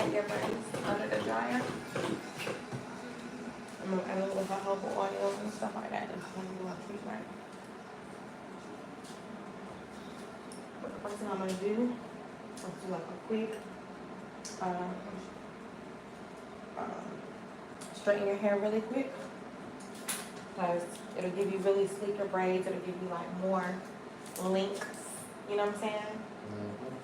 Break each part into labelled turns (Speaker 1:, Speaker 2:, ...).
Speaker 1: straighten your braids under the dryer. I'm gonna add a little jojoba oil and stuff like that. It's gonna be my treat, right? But the first thing I'm gonna do is do like a quick um, straighten your hair really quick, because it'll give you really sleeker braids. It'll give you like more links. You know what I'm saying?
Speaker 2: Mm-hmm.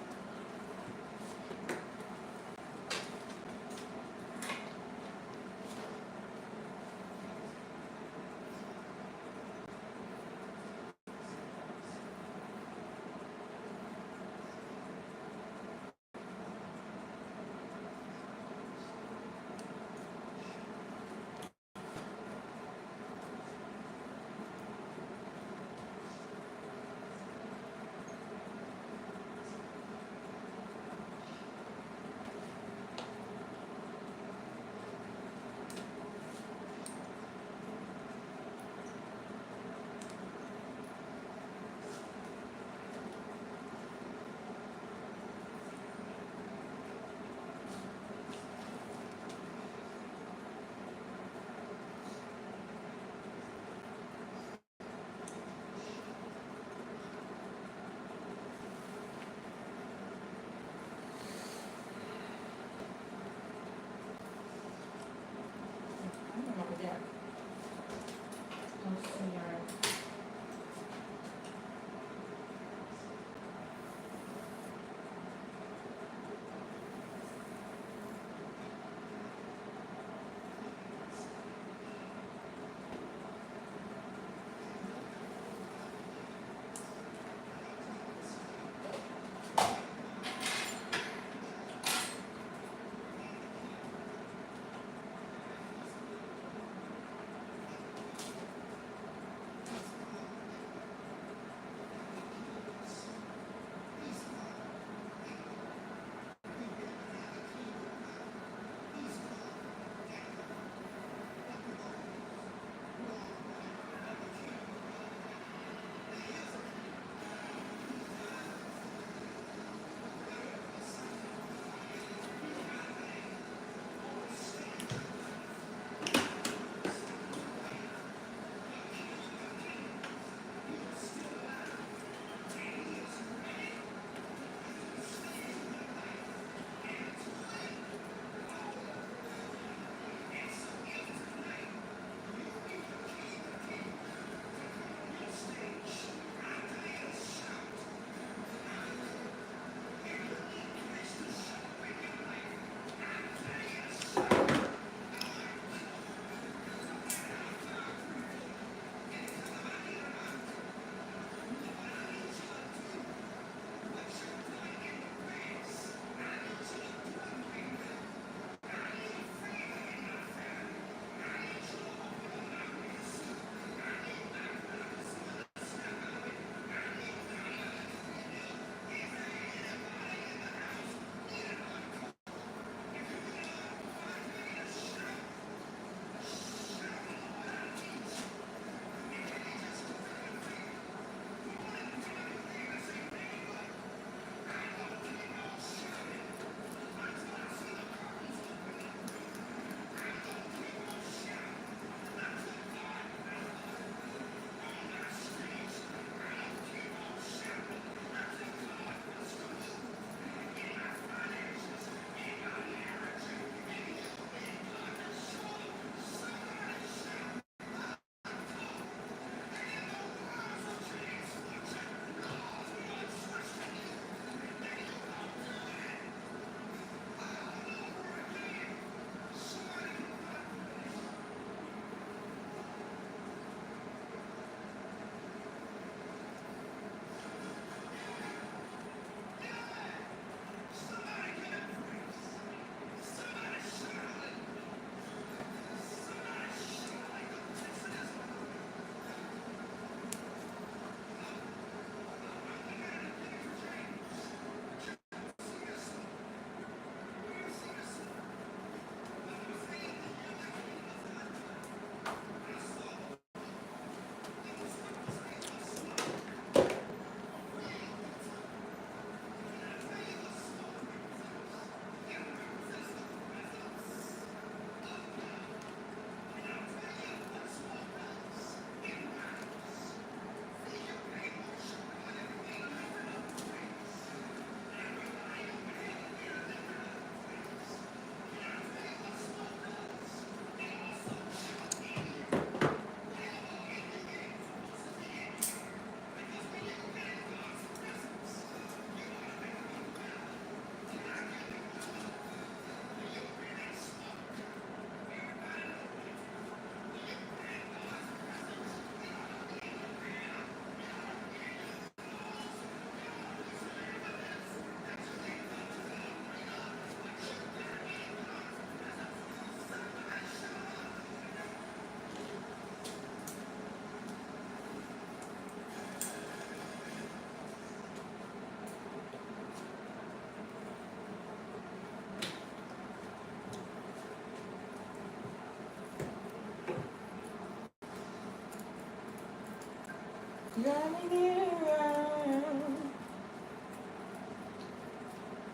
Speaker 1: Draw me nearer,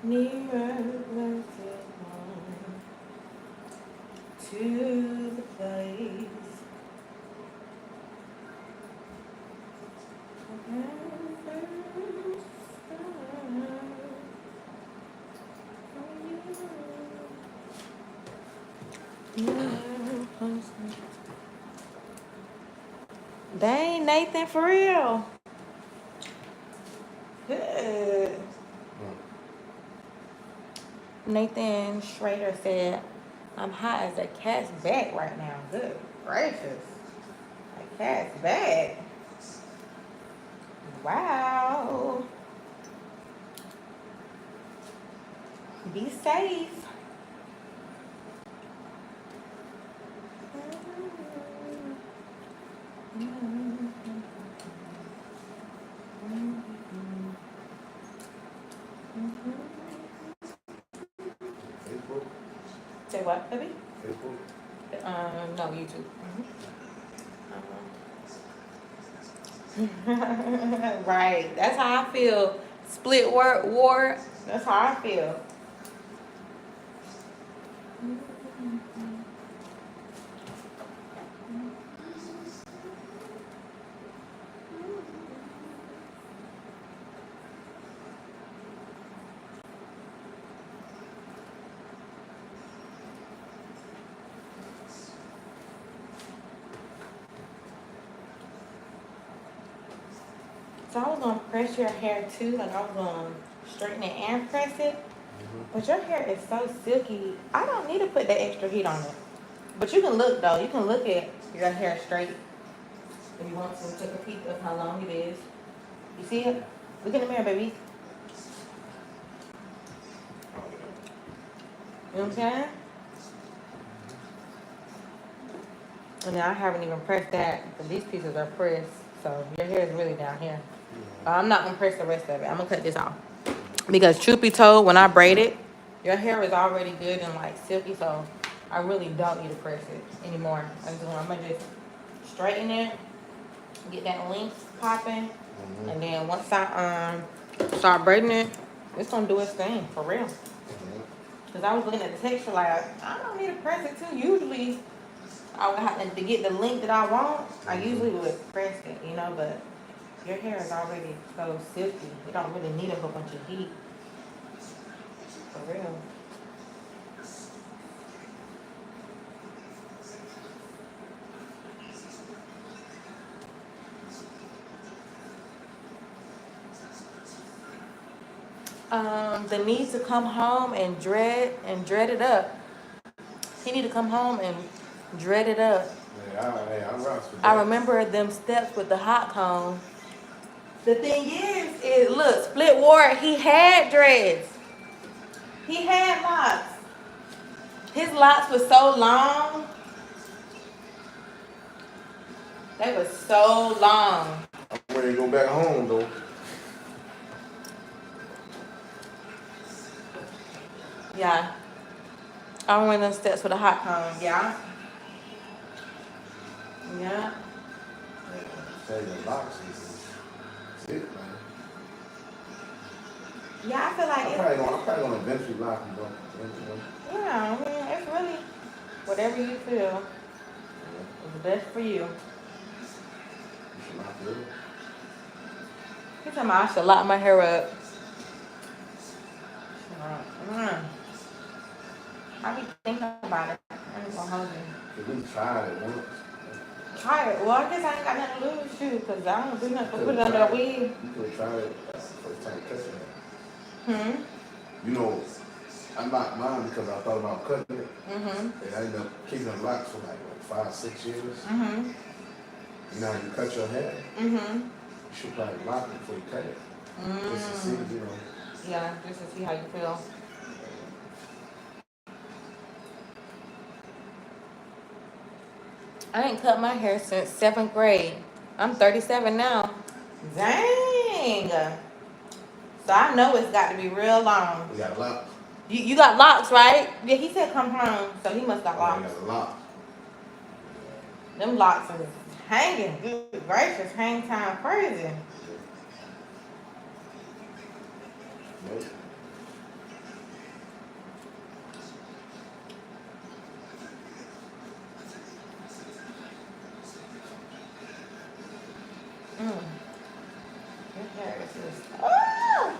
Speaker 1: nearer, blessed one, to the place of dang, Nathan, for real. Good. Nathan Schrader said, I'm hot as a cat's back right now. Good gracious. A cat's back. Wow. Be safe.
Speaker 2: Facebook?
Speaker 1: Say what, baby?
Speaker 2: Facebook?
Speaker 1: No, YouTube. Right. That's how I feel. Split war. That's how I feel. So I was gonna press your hair too, like I was gonna straighten it and press it. But your hair is so silky. I don't need to put that extra heat on it. But you can look though. You can look at your hair straight if you want to. Take a peek of how long it is. You see it? Look in the mirror, baby. You know what I'm saying? And now I haven't even pressed that, but these pieces are pressed. So your hair is really down here. I'm not gonna press the rest of it. I'm gonna cut this off. Because truth be told, when I braid it, your hair is already good and like silky, so I really don't need to press it anymore. I'm gonna just straighten it, get that length popping, and then once I start braiding it, it's gonna do its thing for real. Cause I was looking at the texture like I don't need to press it too. Usually I would have to get the length that I want. I usually would press it, you know, but your hair is already so silky. You don't really need a whole bunch of heat. For real. The need to come home and dread it up. He need to come home and dread it up. I remember them steps with the hot comb. The thing is look, Split Ward, he had dreads. He had locks. His locks were so long. They were so long.
Speaker 2: I'm ready to go back home though.
Speaker 1: Yeah. I remember them steps with the hot comb. Yeah. Yeah.
Speaker 2: Say the locks is it, man.
Speaker 1: Yeah, I feel like
Speaker 2: I'm probably gonna eventually lock them though.
Speaker 1: yeah, I mean, it's really whatever you feel is best for you.
Speaker 2: You should lock it up.
Speaker 1: He told me I should lock my hair up. I be thinking about it. I ain't gonna hold you.
Speaker 2: We tried it once.
Speaker 1: Try it. Well, I guess I ain't got nothing to lose, shoot, because I don't do nothing but put it under a wig.
Speaker 2: You could have tried it. That's the first time touching it. You know, I locked mine because I thought about cutting it. And I ended up keeping it locked for like 5-6 years. You know how you cut your hair? You should probably lock it before you cut it. Just to see, you know.
Speaker 1: Yeah, just to see how you feel. I ain't cut my hair since 7th grade. I'm 37 now. Dang. So I know it's got to be real long.
Speaker 2: You got locks.
Speaker 1: You got locks, right? Yeah, he said come home, so he must got locks.
Speaker 2: You got locks.
Speaker 1: Them locks is Hanging. Good gracious, hang time crazy.
Speaker 2: Nope.
Speaker 1: Mm. Your hair is just. Oh!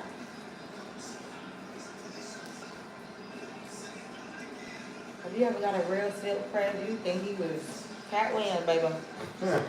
Speaker 1: Have you ever got a real silk press? You think he was Cat Williams, baby?
Speaker 2: Yeah.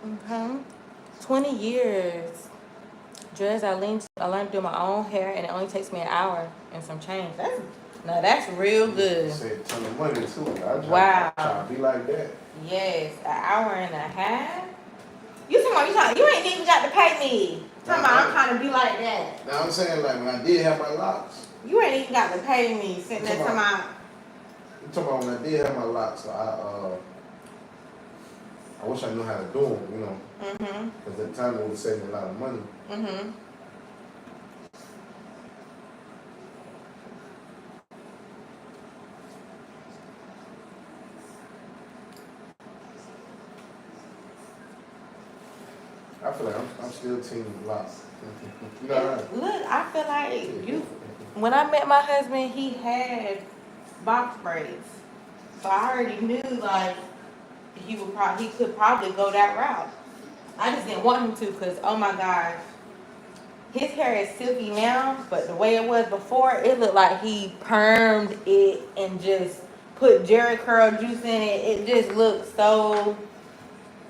Speaker 1: Okay. 20 years. Dress, I learned to do my own hair, and it only takes me an hour and some change. That's real good.
Speaker 2: Save a ton of money too.
Speaker 1: Wow.
Speaker 2: I try to be like that.
Speaker 1: Yes, an hour and a half. You ain't even got to pay me. Talking about I'm trying to be like that.
Speaker 2: Now I'm saying like when I did have my locks.
Speaker 1: You ain't even got to pay me. Sitting there talking about.
Speaker 2: I'm talking about when I did have my locks. I wish I knew how to do them, you know.
Speaker 1: Mhm.
Speaker 2: Because at the time it would save me a lot of money.
Speaker 1: Mhm.
Speaker 2: I feel like I'm still team locks. You know what?
Speaker 1: Look, I feel like you. When I met my husband, he had box braids, so I already knew like he could probably go that route. I just didn't want him to because oh my gosh, his hair is silky now, but the way it was before, it looked like he permed it and just put Jerry curl juice in it. It just looked so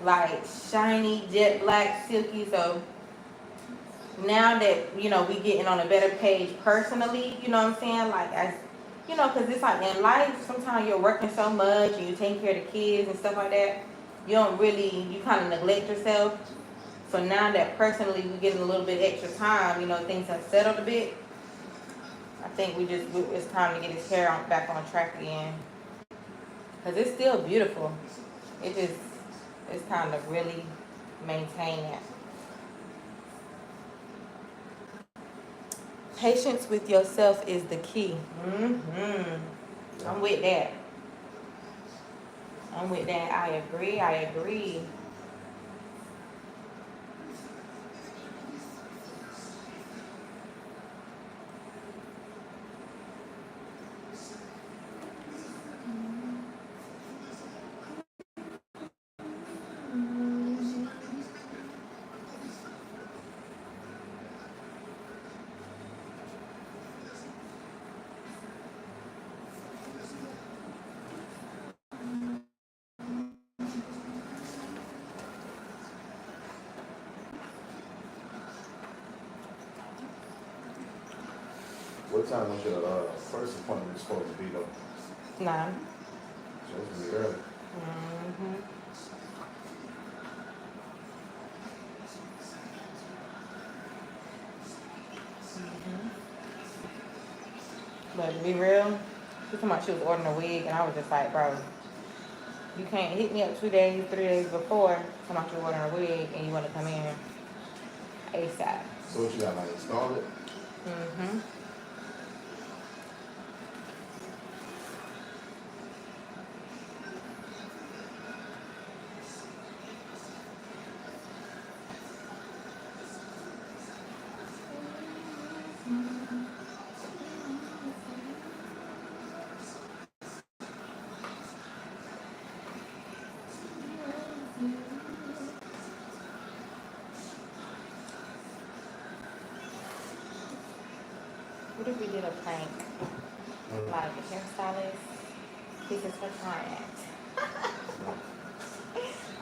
Speaker 1: like shiny, jet black, silky. So now that we getting on a better page personally, you know what I'm saying? Like as because it's like in life, sometimes you're working so much and you're taking care of the kids and stuff like that. You kind of neglect yourself. So now that personally we're getting a little bit extra time, things have settled a bit. I think it's time to get his hair back on track again. Because it's still beautiful. It's time to really maintain that. Patience with yourself is the key. I'm with that. I agree.
Speaker 2: What time was your first appointment supposed to be though?
Speaker 1: 9.
Speaker 2: Supposed to be early.
Speaker 1: Mm-hmm. But to be real, she told me she was ordering a wig, and I was just like, bro, you can't hit me up 2 days, 3 days before, talking about you ordering a wig, and you want to come in ASAP.
Speaker 2: So what you got, like installed it?
Speaker 1: Mm-hmm. What if we did a prank? Like a hairstylist, this is her client.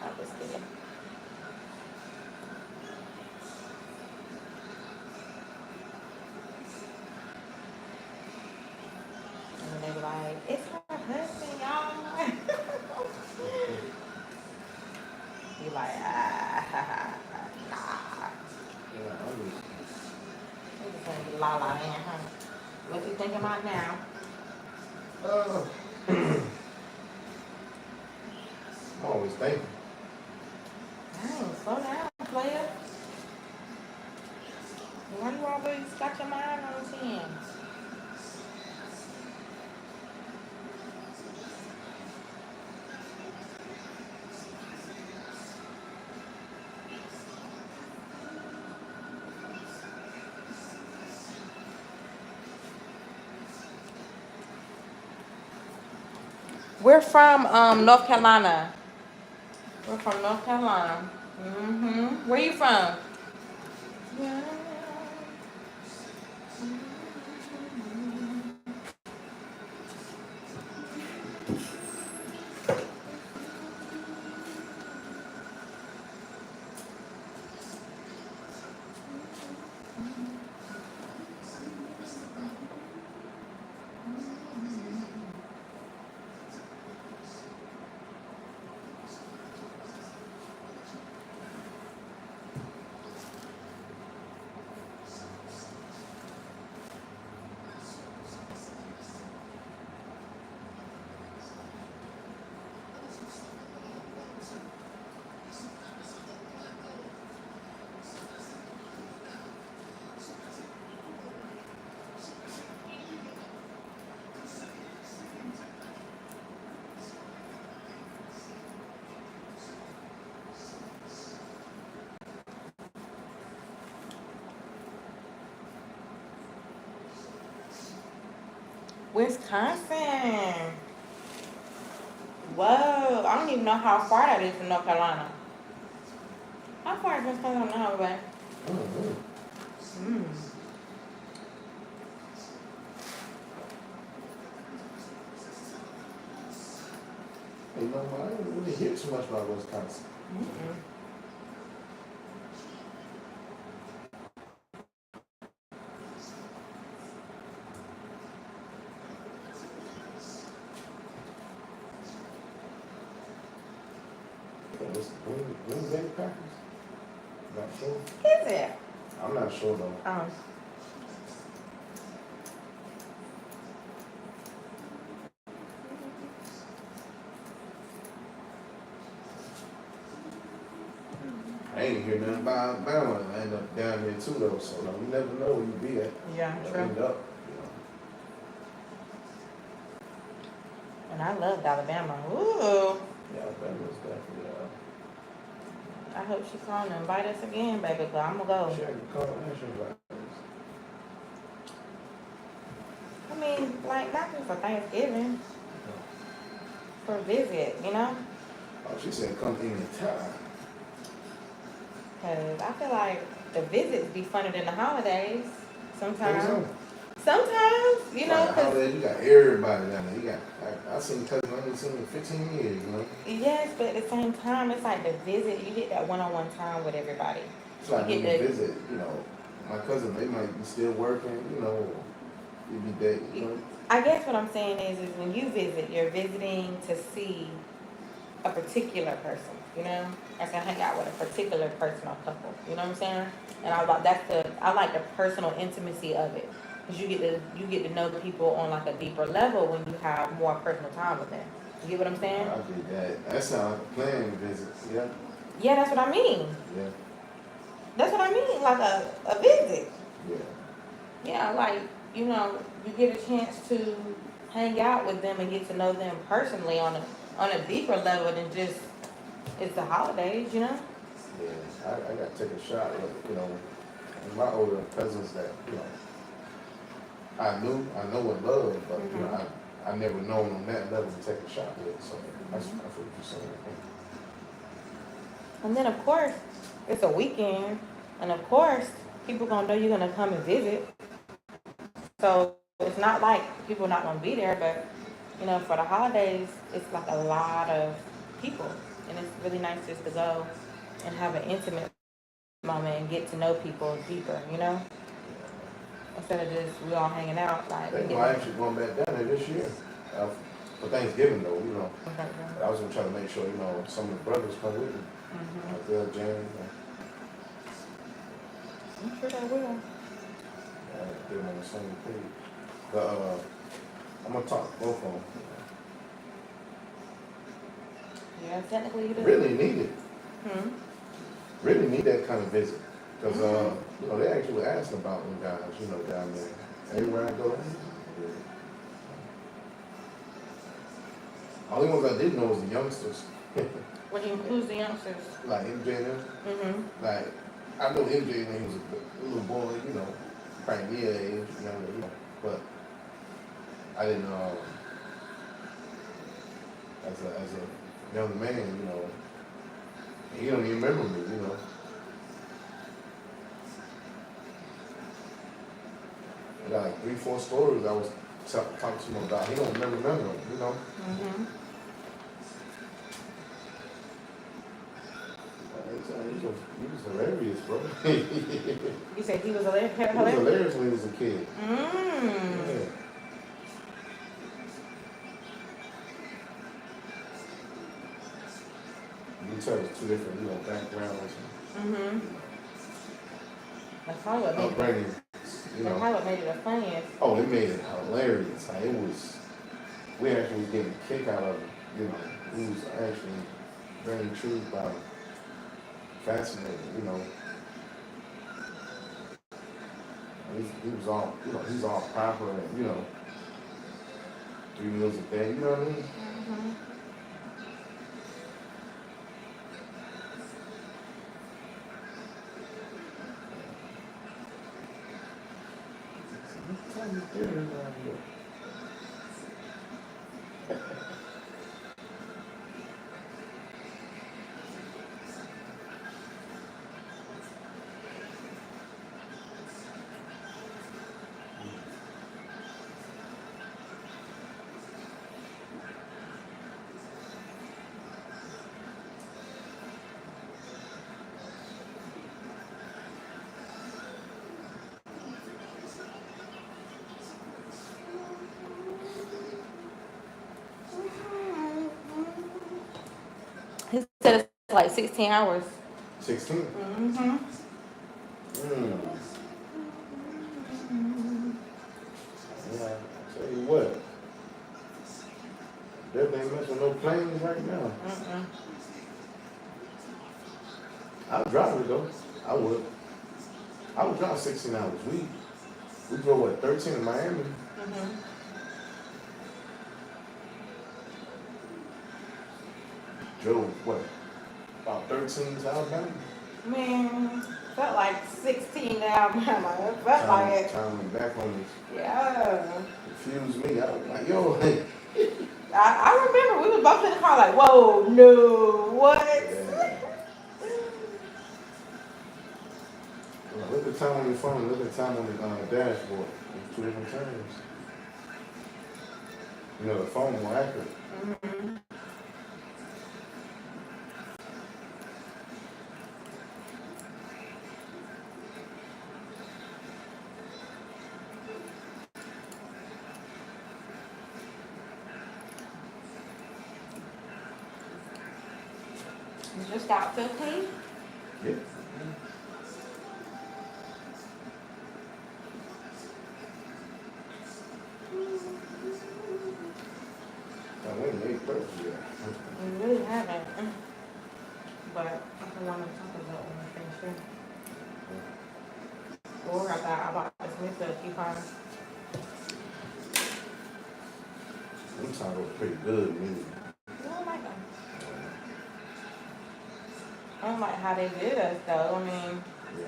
Speaker 1: I'm just kidding. And they be like, it's her husband, y'all. Be like, nah.
Speaker 2: Yeah,
Speaker 1: We just want to be la la land, huh? What you think about now?
Speaker 2: I'm always thinking.
Speaker 1: Dang, slow down, player. Why you always got your mind on 10? We're from North Carolina. We're from North Carolina. Mm-hmm. Where you from? Yeah. Wisconsin. Whoa. I don't even know how far that is from North Carolina. How far is Wisconsin on the highway? Mm.
Speaker 2: You know, I didn't really hear too much about Wisconsin.
Speaker 1: Mm-mm.
Speaker 2: Yeah, this Green Bay Packers? Not sure.
Speaker 1: Is it?
Speaker 2: I'm not sure though. I ain't hear nothing about Alabama. I end up down there too though, so you never know where you be at.
Speaker 1: Yeah,
Speaker 2: You
Speaker 1: true.
Speaker 2: end up,
Speaker 1: And I loved Alabama. Ooh.
Speaker 2: Yeah, Alabama is definitely.
Speaker 1: I hope she come and invite us again, baby, because I'm going to go.
Speaker 2: Sure, you call National Black.
Speaker 1: I mean, like, not just for Thanksgiving, for a visit, you know?
Speaker 2: Oh, she said come anytime.
Speaker 1: Because I feel like the visits be funner than the holidays sometimes.
Speaker 2: So,
Speaker 1: Sometimes, you know,
Speaker 2: like,
Speaker 1: because...
Speaker 2: holidays, you got everybody down there. You got, I seen cousins I ain't seen in 15 years, you know?
Speaker 1: Yes, but at the same time, it's like the visit, you get that one-on-one time with everybody.
Speaker 2: It's like
Speaker 1: You
Speaker 2: when you visit, you know, my cousin, they might be still working, you know, you be dead, you know?
Speaker 1: I guess what I'm saying is when you visit, you're visiting to see a particular person, you know? I can hang out with a particular person or couple, you know what I'm saying? And I like I like the personal intimacy of it. Because you get to know the people on like a deeper level when you have more personal time with them. You get what I'm saying?
Speaker 2: I did that. That sounds like a planned visit, yeah?
Speaker 1: Yeah, that's what I mean.
Speaker 2: Yeah.
Speaker 1: That's what I mean, like a visit.
Speaker 2: Yeah.
Speaker 1: Yeah, like, you know, you get a chance to hang out with them and get to know them personally on a deeper level than just it's the holidays, you know?
Speaker 2: Yeah, I got to take a shot with, you know, my older cousins that, you know, I know and love, but, you know, I never known on that level to take a shot with, so that's what you're saying.
Speaker 1: And then, of course, it's a weekend, and of course, people gonna know you're gonna come and visit. So it's not like people not gonna be there, but, you know, for the holidays, it's like a lot of people. And it's really nice just to go and have an intimate moment and get to know people deeper, you know? Instead of just we all hanging out. Like,
Speaker 2: They might actually going back down there this year. For Thanksgiving though, you know.
Speaker 1: okay.
Speaker 2: I was gonna try to make sure, you know, some of the brothers come with me. Like they'll jam.
Speaker 1: I'm sure they will.
Speaker 2: Get them on the same page. But I'm gonna talk to both of them.
Speaker 1: Yeah, technically you do.
Speaker 2: Really need it.
Speaker 1: Hmm.
Speaker 2: Really need that kind of visit. Because, you know, they actually asked about them guys, you know, down there. Everywhere I go. Only ones I didn't know was the youngsters.
Speaker 1: Who's the youngsters?
Speaker 2: Like MJ and them.
Speaker 1: Mm-hmm.
Speaker 2: Like, I know MJ when he was a little boy, you know, probably near that age, younger, you know. But I didn't know, as a young man, you know, he don't even remember me, you know. I got like 3-4 stories I was talking to him about. He don't remember none of them, you know.
Speaker 1: Mm-hmm.
Speaker 2: He was hilarious, bro.
Speaker 1: You said he was hilarious?
Speaker 2: He was hilarious when he was a kid.
Speaker 1: Mm.
Speaker 2: Yeah. You can tell it's two different, you know, backgrounds.
Speaker 1: Mm-hmm. That's probably what made it.
Speaker 2: Upbringing, you know.
Speaker 1: That's probably what made it the funniest.
Speaker 2: Oh, it made it hilarious. Like, it was, we actually was getting a kick out of it, you know. He was actually very intrigued about it. Fascinating, you know. He was all, you know, he's all proper and, you know, 3 meals a day, you know what I mean?
Speaker 1: Mm-hmm. He said it's like 16 hours.
Speaker 2: 16?
Speaker 1: Mm-hmm.
Speaker 2: Yeah, I tell you what. Definitely ain't messing with no planes right now.
Speaker 1: Mm-mm.
Speaker 2: I'll drive it though. I would. I would drive 16 hours. We drove what, 13 in Miami?
Speaker 1: Mm-hmm.
Speaker 2: Drove what? About 13 to Alabama?
Speaker 1: Man, felt like 16 now. It felt like it.
Speaker 2: Time went back on me.
Speaker 1: Yeah.
Speaker 2: Confused me. I was like, yo,
Speaker 1: I remember we were both in the car like, whoa, no, what?
Speaker 2: yeah. Look at the time on your phone, look at the time on the dashboard. It's 2 different times. You know, the phone more accurate.
Speaker 1: Mm-hmm. You just got to clean?
Speaker 2: Yeah. I went to 8:30.
Speaker 1: We really haven't. But I can want to talk about when I finish here. Or I thought about dismissal a few times.
Speaker 2: Them tacos pretty good, really.
Speaker 1: I don't like them. I don't like how they did us though. I mean,
Speaker 2: Yeah.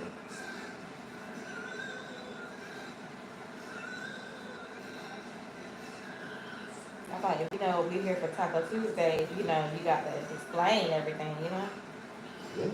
Speaker 1: I thought if you know we're here for Taco Tuesday, you know, you got to explain everything, you know?
Speaker 2: Yeah.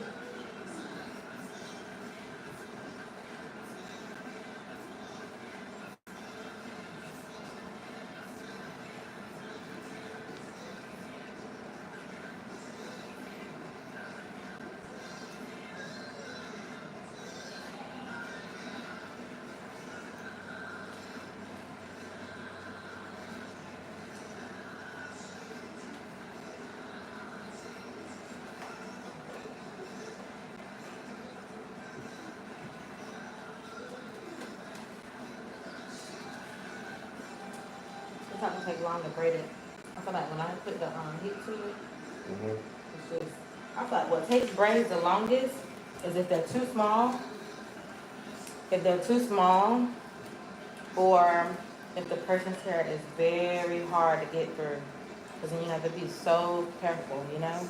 Speaker 1: take long to braid it. I feel like when I put the heat to it, it's just, I feel like what takes braids the longest is if they're too small. If they're too small, or if the person's hair is very hard to get through. Because then you have to be so careful, you know,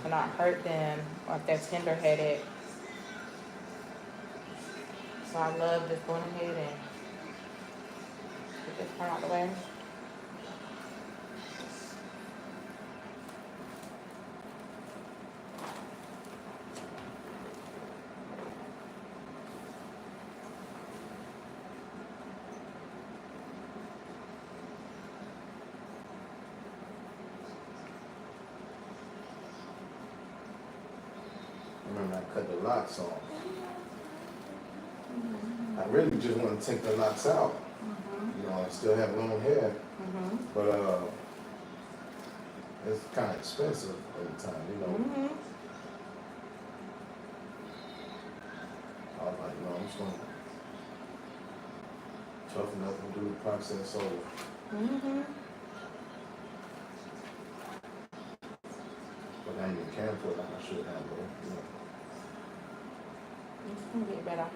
Speaker 1: to not hurt them, or if they're tender-headed. So I love just going ahead and get this part out the way.
Speaker 2: Remember, I cut the locks off. I really just want to take the locks out. You know, I still have long hair, but it's kind of expensive every time, you know. I was like, no, I'm just going to toughen up and do the process over. But I ain't even caring for it like I should have, though, you know.
Speaker 1: It's gonna get better.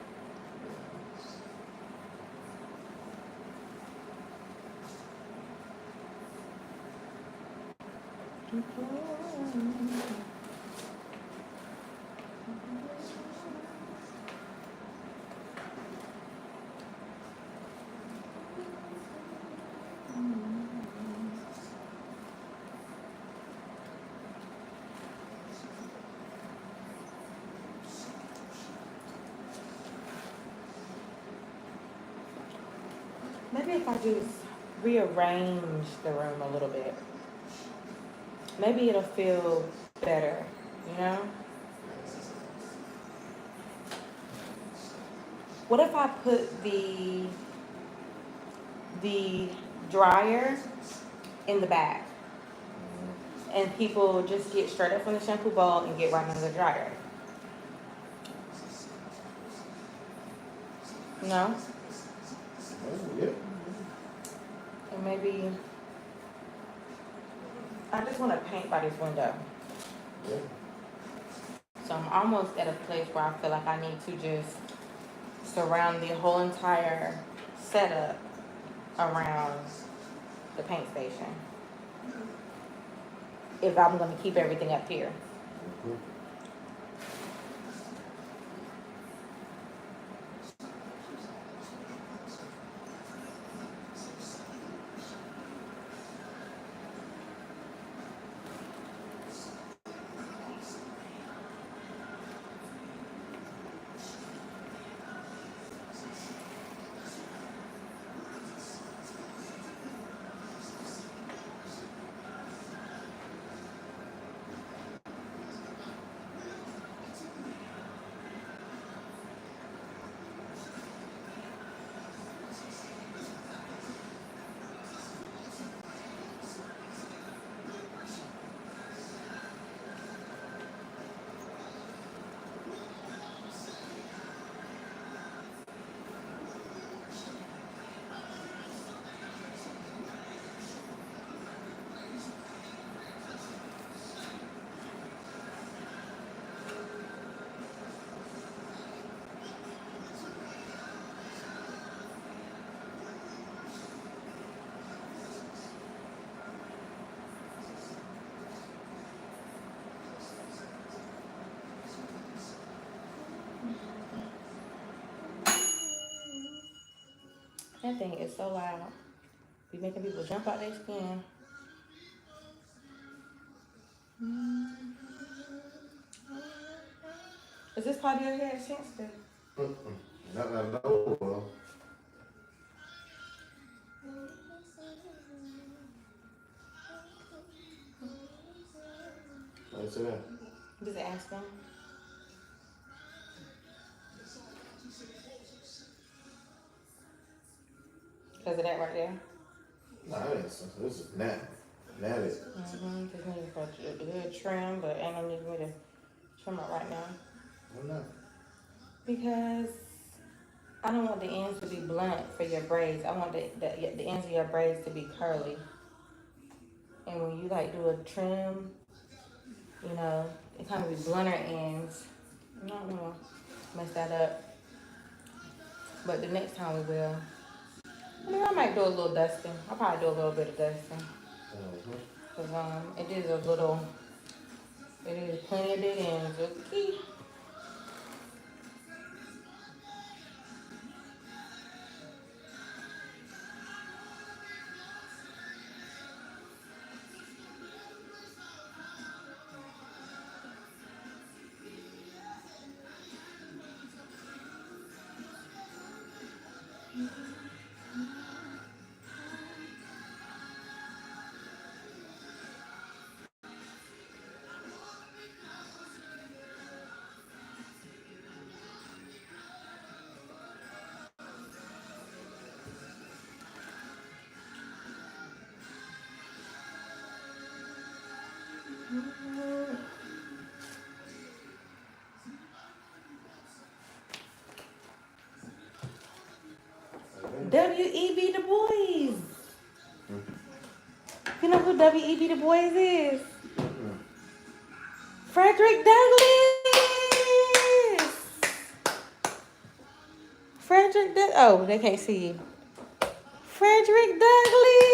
Speaker 1: Maybe if I just rearrange the room a little bit, maybe it'll feel better, you know? What if I put the dryer in the back and people just get straight up from the shampoo bowl and get right into the dryer? No?
Speaker 2: Yeah.
Speaker 1: And maybe I just want to paint by this window.
Speaker 2: Yeah.
Speaker 1: So I'm almost at a place where I feel like I need to just surround the whole entire setup around the paint station. If I'm going to keep everything up here. That thing is so loud. Be making people jump out their skin. Is this part of your hair sensitive?
Speaker 2: Not that I know of. What's that?
Speaker 1: Just ask them. Because of that right there?
Speaker 2: Nah, this is natty. Natty.
Speaker 1: Just need for a good trim, but ain't no need for me to trim it right now.
Speaker 2: Why not?
Speaker 1: Because I don't want the ends to be blunt for your braids. I want the ends of your braids to be curly. And when you like do a trim, you know, it kind of be blunter ends. I don't know, mess that up. But the next time we will. I mean, I might do a little dusting. I'll probably do a little bit of dusting. Cause it is a little, it is plenty of dead ends. Okay. W.E.B. Du Bois. You know who W.E.B. Du Bois is? Frederick Douglass. Oh, they can't see you. Frederick Douglass.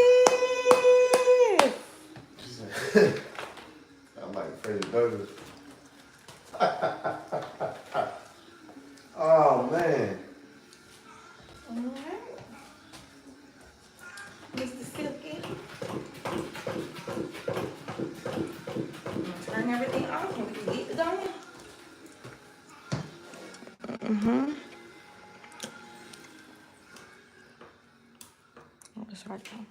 Speaker 2: I'm like Frederick Douglass. Oh man.
Speaker 1: All right. Mr. Silky. Turn everything off and we can get it going. Oh, that's right now.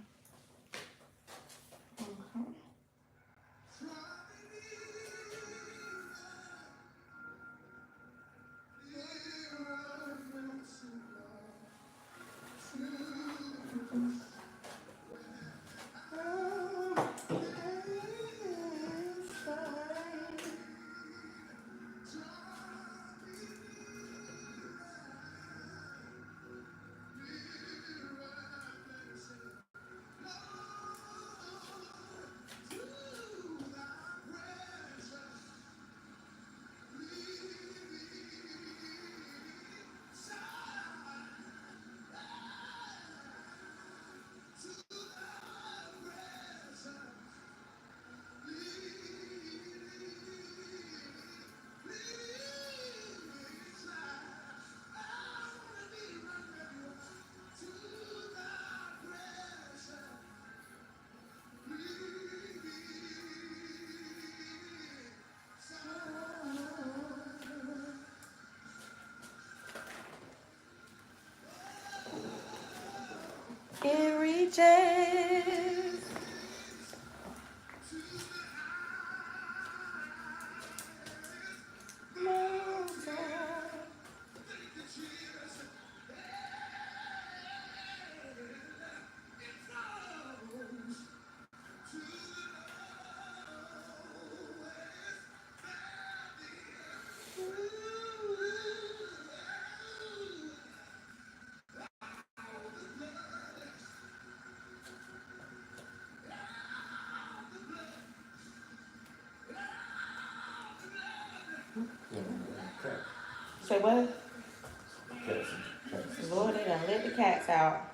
Speaker 1: It reaches. Say what? Lord, they done let the cats out.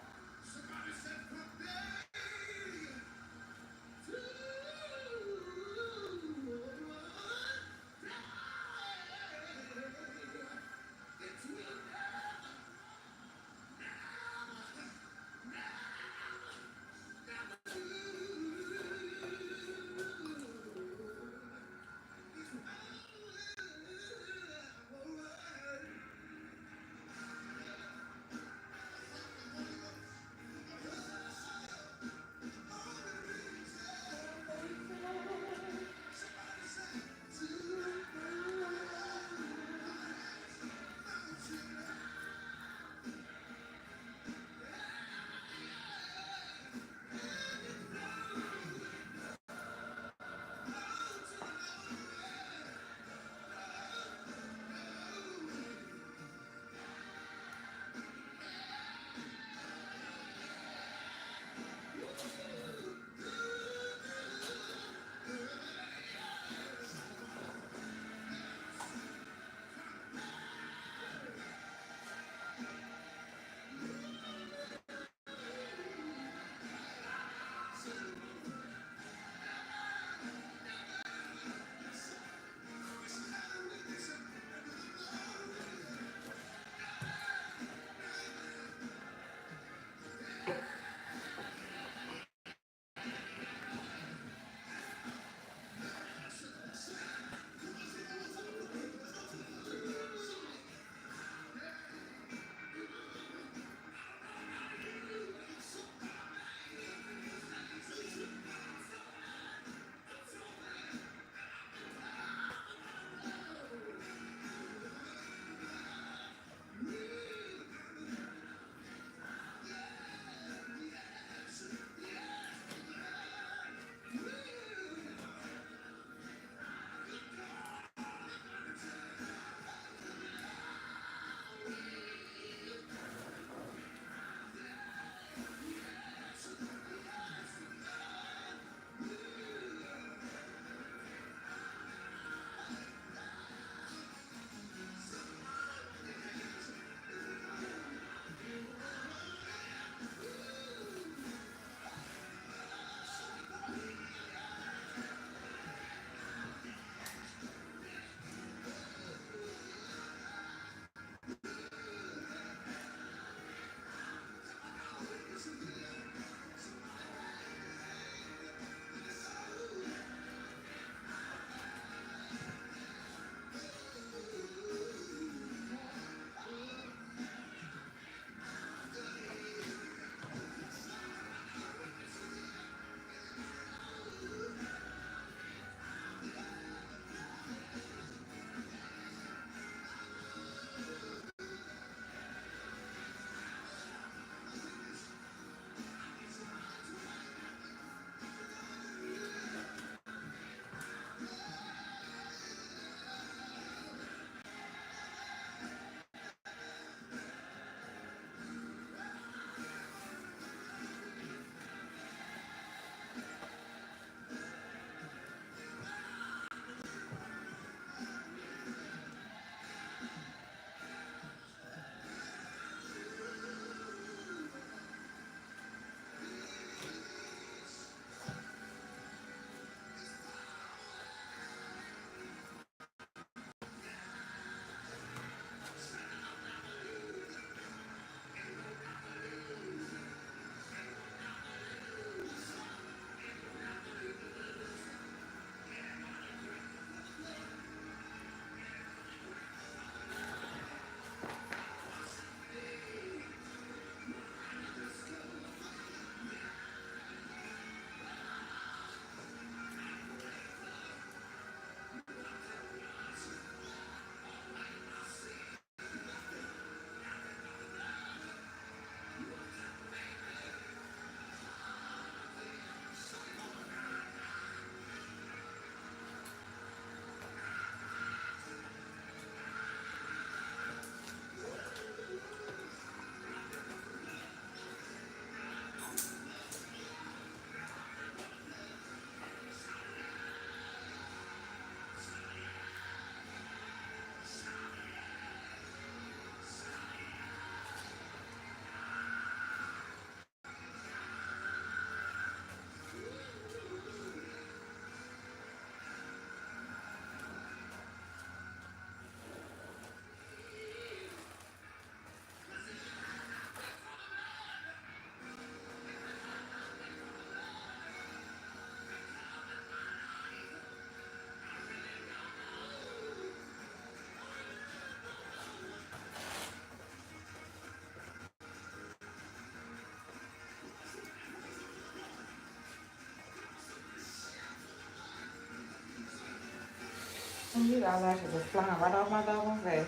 Speaker 1: These eyelashes are flying right off my doggone face.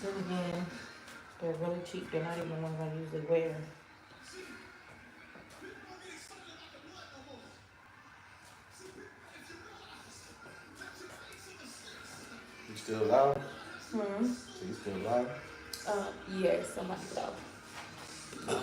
Speaker 1: Then again, they're really cheap. They're not even the ones I usually wear.
Speaker 2: You still alive?
Speaker 1: Hmm.
Speaker 2: So you still alive?
Speaker 1: Yes, I'm about to go.